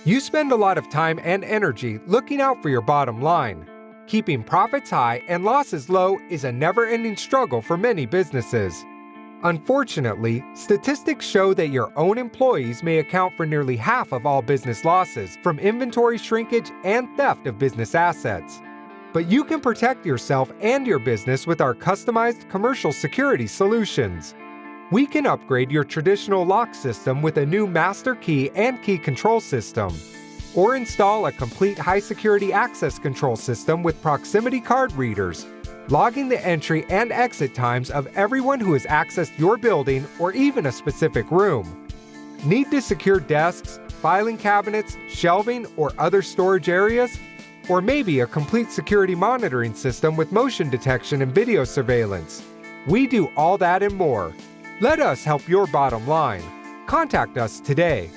You spend a lot of time and energy looking out for your bottom line. Keeping profits high and losses low is a never-ending struggle for many businesses. Unfortunately, statistics show that your own employees may account for nearly half of all business losses from inventory shrinkage and theft of business assets. But you can protect yourself and your business with our customized commercial security solutions. We can upgrade your traditional lock system with a new master key and key control system, or install a complete high-security access control system with proximity card readers, logging the entry and exit times of everyone who has accessed your building or even a specific room. Need to secure desks, filing cabinets, shelving, or other storage areas? Or maybe a complete security monitoring system with motion detection and video surveillance? We do all that and more. Let us help your bottom line. Contact us today.